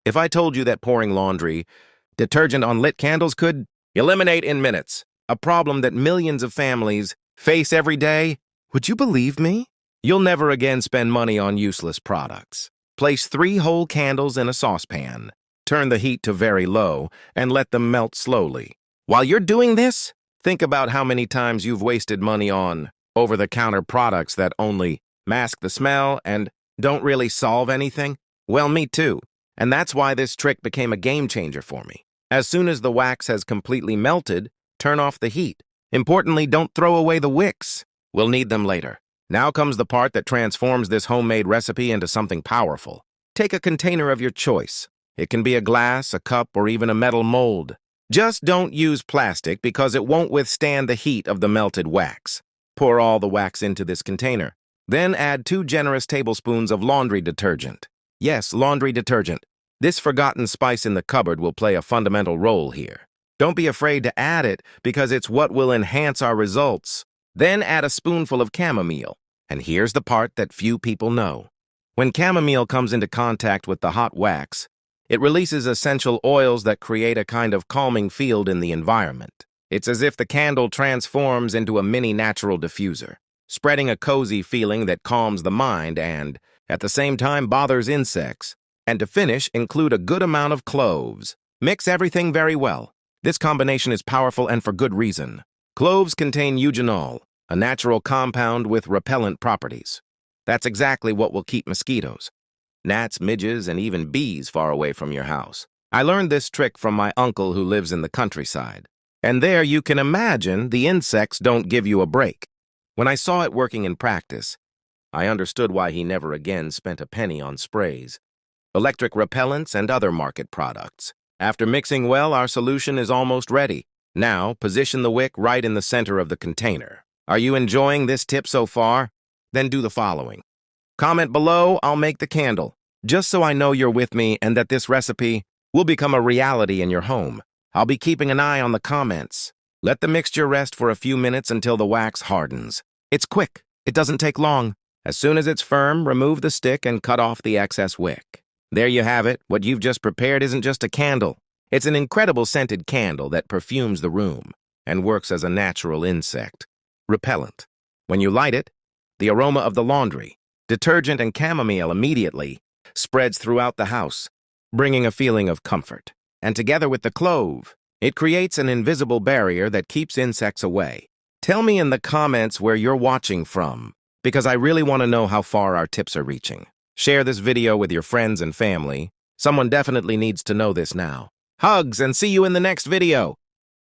If I told you that pouring laundry detergent on lit candles could eliminate in minutes a problem that millions of families face every day, would you believe me? You'll never again spend money on useless products. Place 3 whole candles in a saucepan. Turn the heat to very low and let them melt slowly. While you're doing this, think about how many times you've wasted money on over-the-counter products that only mask the smell and don't really solve anything. Well, me too. And that's why this trick became a game changer for me. As soon as the wax has completely melted, turn off the heat. Importantly, don't throw away the wicks. We'll need them later. Now comes the part that transforms this homemade recipe into something powerful. Take a container of your choice. It can be a glass, a cup, or even a metal mold. Just don't use plastic because it won't withstand the heat of the melted wax. Pour all the wax into this container. Then add 2 generous tablespoons of laundry detergent. Yes, laundry detergent. This forgotten spice in the cupboard will play a fundamental role here. Don't be afraid to add it because it's what will enhance our results. Then add a spoonful of chamomile. And here's the part that few people know. When chamomile comes into contact with the hot wax, it releases essential oils that create a kind of calming field in the environment. It's as if the candle transforms into a mini natural diffuser, spreading a cozy feeling that calms the mind and, at the same time, bothers insects. And to finish, include a good amount of cloves. Mix everything very well. This combination is powerful and for good reason. Cloves contain eugenol, a natural compound with repellent properties. That's exactly what will keep mosquitoes, gnats, midges, and even bees far away from your house. I learned this trick from my uncle who lives in the countryside. And there you can imagine the insects don't give you a break. When I saw it working in practice, I understood why he never again spent a penny on sprays, electric repellents, and other market products. After mixing well, our solution is almost ready. Now, position the wick right in the center of the container. Are you enjoying this tip so far? Then do the following. Comment below, I'll make the candle, just so I know you're with me and that this recipe will become a reality in your home. I'll be keeping an eye on the comments. Let the mixture rest for a few minutes until the wax hardens. It's quick. It doesn't take long. As soon as it's firm, remove the stick and cut off the excess wick. There you have it. What you've just prepared isn't just a candle. It's an incredible scented candle that perfumes the room and works as a natural insect repellent. When you light it, the aroma of the laundry, detergent, and chamomile immediately spreads throughout the house, bringing a feeling of comfort. And together with the clove, it creates an invisible barrier that keeps insects away. Tell me in the comments where you're watching from, because I really want to know how far our tips are reaching. Share this video with your friends and family. Someone definitely needs to know this now. Hugs, and see you in the next video.